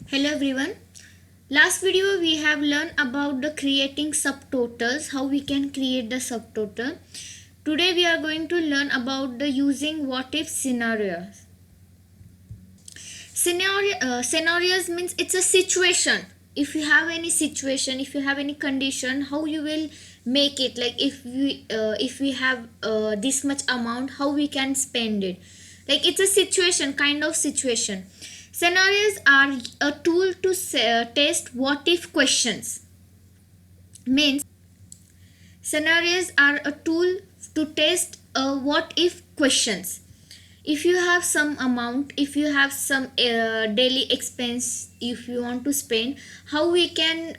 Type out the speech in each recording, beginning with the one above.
Hello everyone. Last video we have learned about the creating subtotals, how we can create the subtotal. Today we are going to learn about the using what if scenarios. Scenarios means it's a situation. If you have any situation, if you have any condition, how you will make it, like if we have this much amount, how we can spend it. Like it's a situation, kind of situation. Scenarios are a tool to test what if questions. Means scenarios are a tool to test what if questions. If you have some amount, if you have some daily expense, if you want to spend, how we can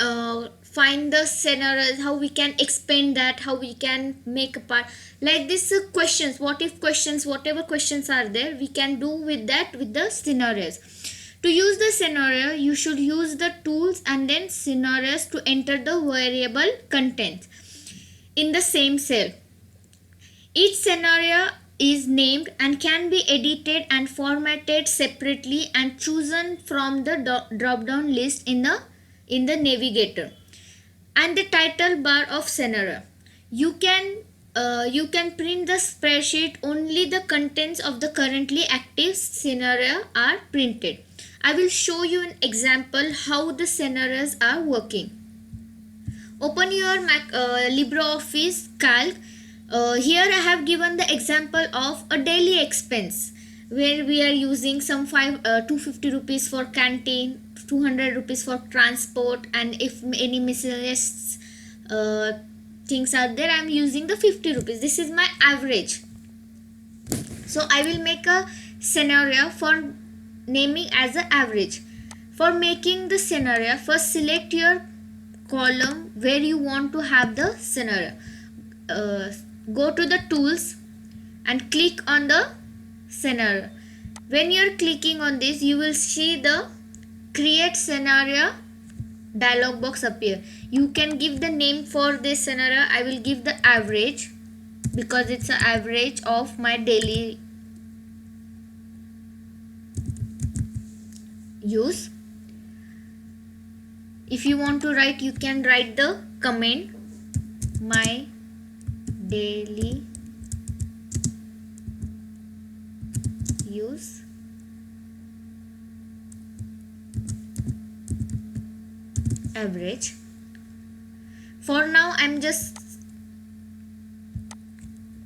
find the scenarios, how we can expand that, how we can make a part like this. Questions, what if questions, whatever questions are there, we can do with that, with the scenarios. To use the scenario, you should use the tools and then scenarios to enter the variable content in the same cell. Each scenario is named and can be edited and formatted separately and chosen from the drop down list in the navigator and the title bar of scenario. You can print the spreadsheet. Only the contents of the currently active scenario are printed. I will show you an example how the scenarios are working. Open your LibreOffice Calc. Here I have given the example of a daily expense where we are using some 250 rupees for canteen, 200 rupees for transport, and if any miscellaneous things are there, I am using the 50 rupees. This is my average. So I will make a scenario for naming as an average. For making the scenario, first select your column where you want to have the scenario. Go to the tools and click on the scenario. When you are clicking on this, you will see the create scenario dialog box appear. You can give the name for this scenario. I will give the average because it's an average of my daily use. If you want to write, you can write the comment my daily use average. For now I'm just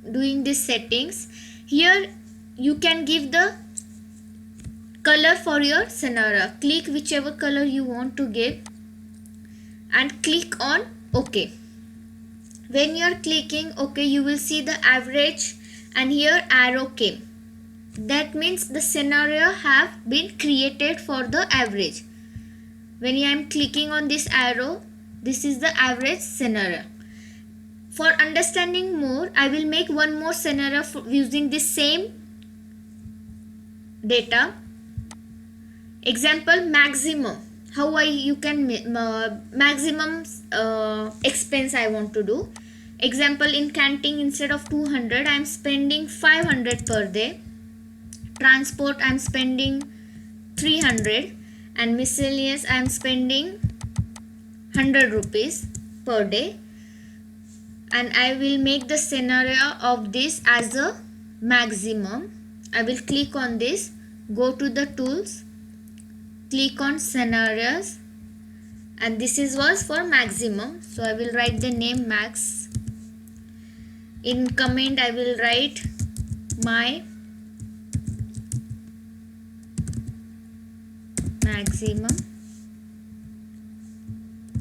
doing these settings. Here you can give the color for your scenario. Click whichever color you want to give and click on OK. When you are clicking OK, you will see the average and here arrow came. That means the scenario have been created for the average. When I am clicking on this arrow, this is the average scenario. For understanding more, I will make one more scenario using this same data. Example maximum. How you can maximum expense I want to do. Example, in canteen instead of 200 I am spending 500 per day. Transport I am spending 300 and miscellaneous I am spending 100 rupees per day. And I will make the scenario of this as a maximum. I will click on this, go to the tools, click on scenarios, and this was for maximum. So I will write the name max. In comment I will write my maximum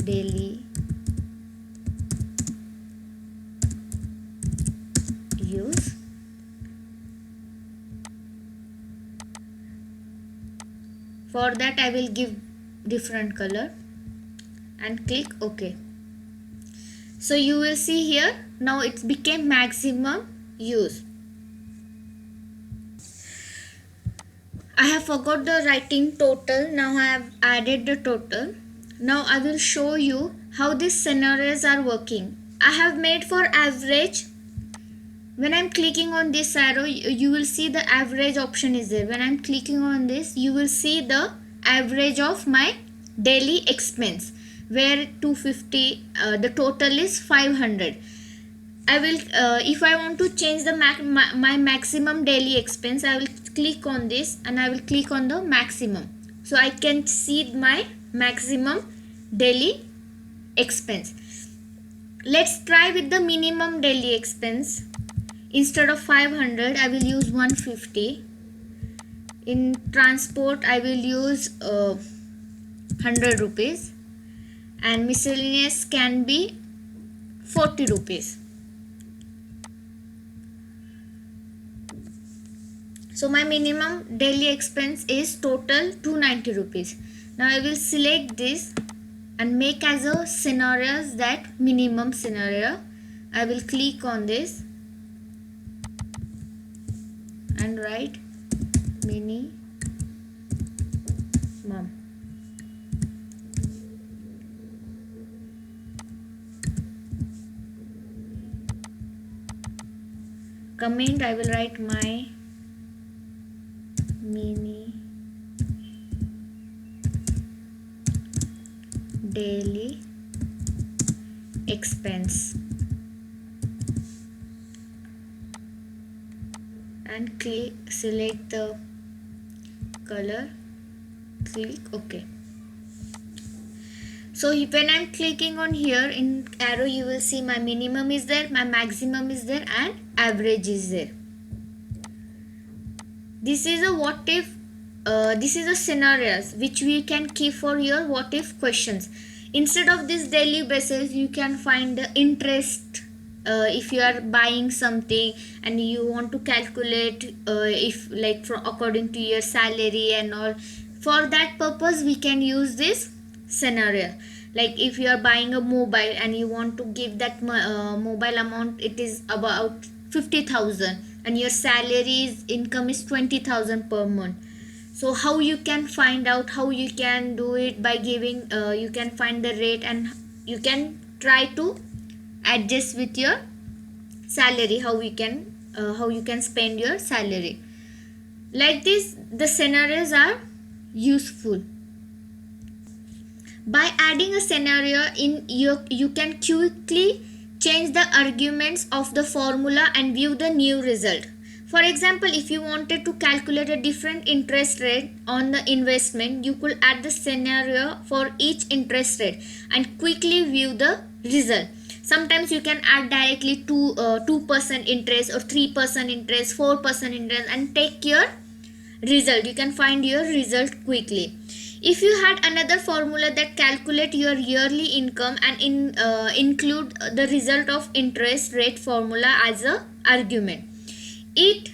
daily use. For that I will give different color and click OK. So you will see here now it became maximum use. I have forgot the writing total. Now I have added the total. Now I will show you how these scenarios are working. I have made for average. When I'm clicking on this arrow, you will see the average option is there. When I'm clicking on this, you will see the average of my daily expense, where 250, the total is 500. I will if I want to change the my maximum daily expense, I will click on this and I will click on the maximum, so I can see my maximum daily expense. Let's try with the minimum daily expense. Instead of 500, I will use 150. In transport, I will use 100 rupees, and miscellaneous can be 40 rupees. So my minimum daily expense is total 290 rupees. Now I will select this and make as a scenario that minimum scenario. I will click on this and write minimum. Comment, I will write my mini daily expense and select the color, click OK. So when I'm clicking on here in arrow, you will see my minimum is there, my maximum is there, and average is there. This is a what if, this is a scenarios which we can keep for your what if questions. Instead of this daily basis, you can find the interest. If you are buying something and you want to calculate if like from according to your salary and all, for that purpose we can use this scenario. Like if you are buying a mobile and you want to give that mobile amount, it is about 50,000 and your salary income is 20,000 per month. So how you can find out, how you can do it by giving you can find the rate and you can try to adjust with your salary, how you can spend your salary. Like this, the scenarios are useful. By adding a scenario in, you can quickly change the arguments of the formula and view the new result. For example, if you wanted to calculate a different interest rate on the investment, you could add the scenario for each interest rate and quickly view the result. Sometimes you can add directly 2% interest or 3% interest, 4% interest, and take your result. You can find your result quickly. If you had another formula that calculate your yearly income and include the result of interest rate formula as a argument, it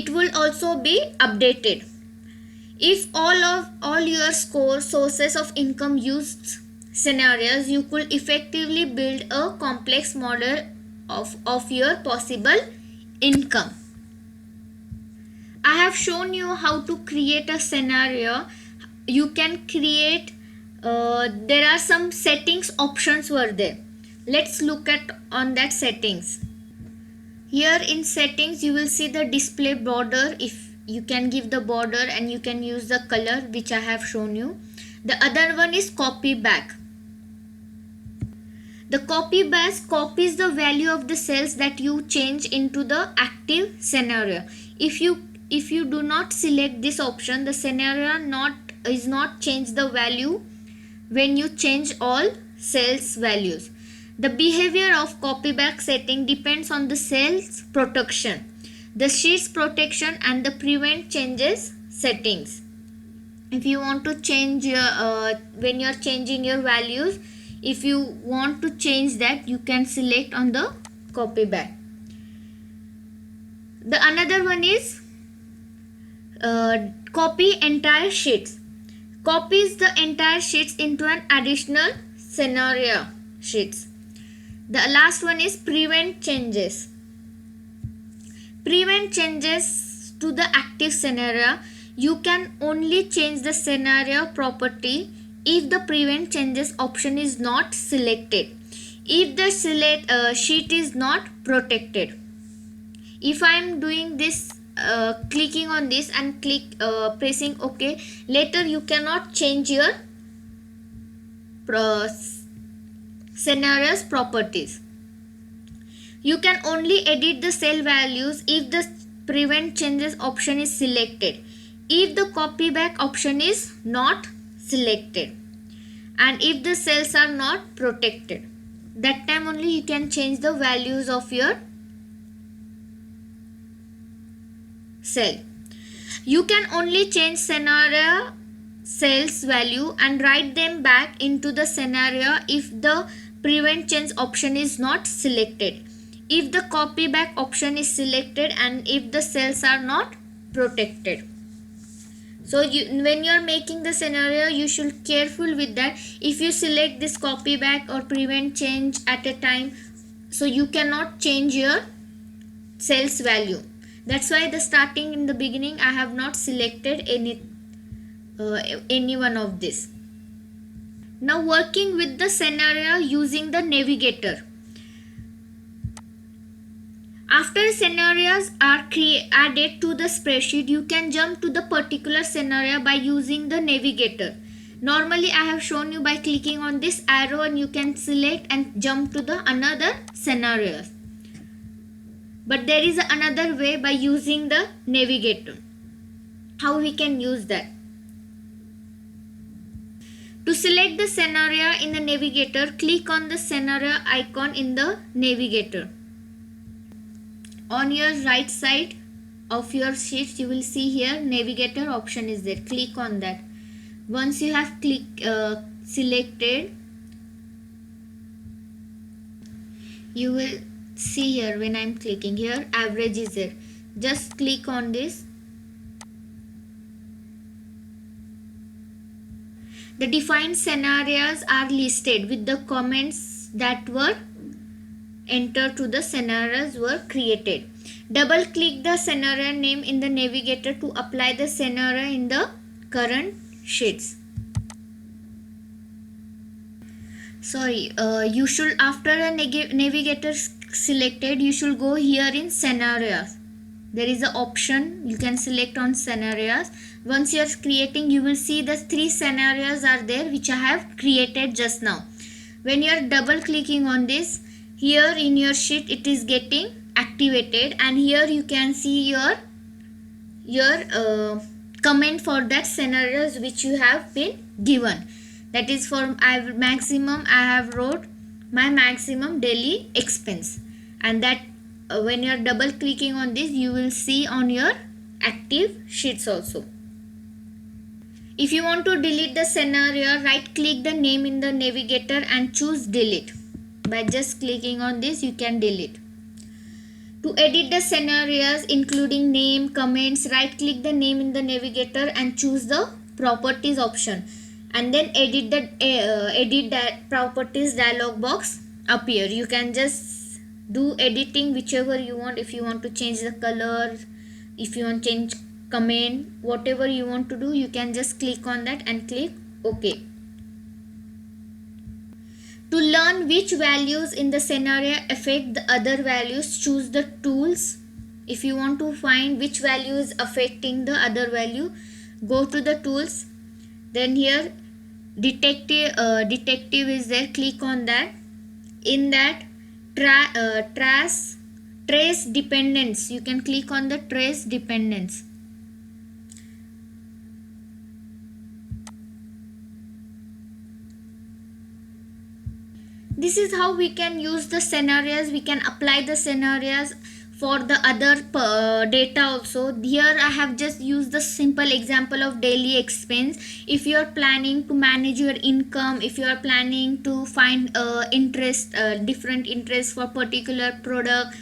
will also be updated. If all your sources of income used scenarios, you could effectively build a complex model of your possible income. I have shown you how to create a scenario. You can create, there are some settings options were there. Let's look at on that settings. Here in settings, you will see the display border. If you can give the border and you can use the color which I have shown you. The other one is copy back. The copy back copies the value of the cells that you change into the active scenario. If you do not select this option, the scenario is not change the value when you change all cells values. The behavior of copy back setting depends on the cell's protection, the sheet's protection, and the prevent changes settings. If you want to change your when you are changing your values, if you want to change that, you can select on the copy back. The another one is copy entire sheets. Copies the entire sheets into an additional scenario sheets. The last one is prevent changes. Prevent changes to the active scenario. You can only change the scenario property if the prevent changes option is not selected, if the sheet is not protected. If I am doing this clicking on this and pressing OK, later you cannot change your scenarios properties. You can only edit the cell values if the prevent changes option is selected, if the copy back option is not selected, and if the cells are not protected. That time only you can change the values of your cell. You can only change scenario cells value and write them back into the scenario if the prevent change option is not selected, if the copy back option is selected, and if the cells are not protected. So when you are making the scenario, you should careful with that. If you select this copy back or prevent change at a time, so you cannot change your cells value. That's why the starting in the beginning I have not selected any one of this. Now working with the scenario using the navigator. After scenarios are added to the spreadsheet, you can jump to the particular scenario by using the navigator. Normally I have shown you by clicking on this arrow and you can select and jump to the another scenarios. But there is another way by using the navigator. How we can use that? To select the scenario in the navigator, click on the scenario icon in the navigator. On your right side of your sheet, you will see here navigator option is there. Click on that. Once you have selected, you will see here when I am clicking here, average is there. Just click on this. The defined scenarios are listed with the comments that were entered to the scenarios were created. Double click the scenario name in the navigator to apply the scenario in the current sheets. You should, after a navigator selected, you should go here in scenarios. There is an option you can select on scenarios. Once you are creating, you will see the 3 scenarios are there which I have created just now. When you are double clicking on this, here in your sheet it is getting activated, and here you can see your comment for that scenarios which you have been given. That is for I have wrote my maximum daily expense, and that when you are double clicking on this, you will see on your active sheets also. If you want to delete the scenario, right click the name in the navigator and choose delete. By just clicking on this, you can delete. To edit the scenarios including name, comments, right click the name in the navigator and choose the properties option, and then edit that properties dialog box appear. You can just do editing whichever you want. If you want to change the color, if you want to change comment, whatever you want to do, you can just click on that and click OK. To learn which values in the scenario affect the other values, choose the tools. If you want to find which value is affecting the other value, go to the tools. Then here detective is there. Click on that. In that trace dependence, you can click on the trace dependence. This is how we can use the scenarios. We can apply the scenarios for the other data also. Here I have just used the simple example of daily expense. If you are planning to manage your income, if you are planning to find different interest for particular product,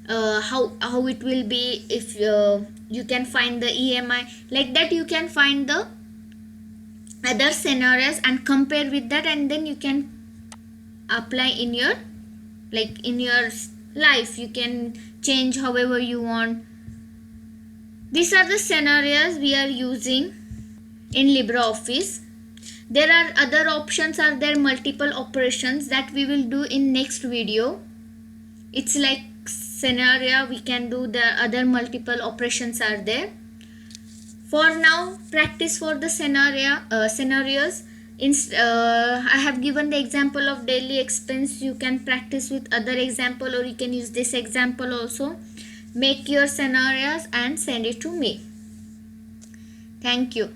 how it will be, if you can find the EMI, like that you can find the other scenarios and compare with that, and then you can apply in your life. You can change however you want. These are the scenarios we are using in LibreOffice. There are other options, are there multiple operations that we will do in next video. It's like scenario, we can do the other multiple operations are there. For now, practice for the scenarios. I have given the example of daily expense. You can practice with other example, or you can use this example also. Make your scenarios and send it to me. Thank you.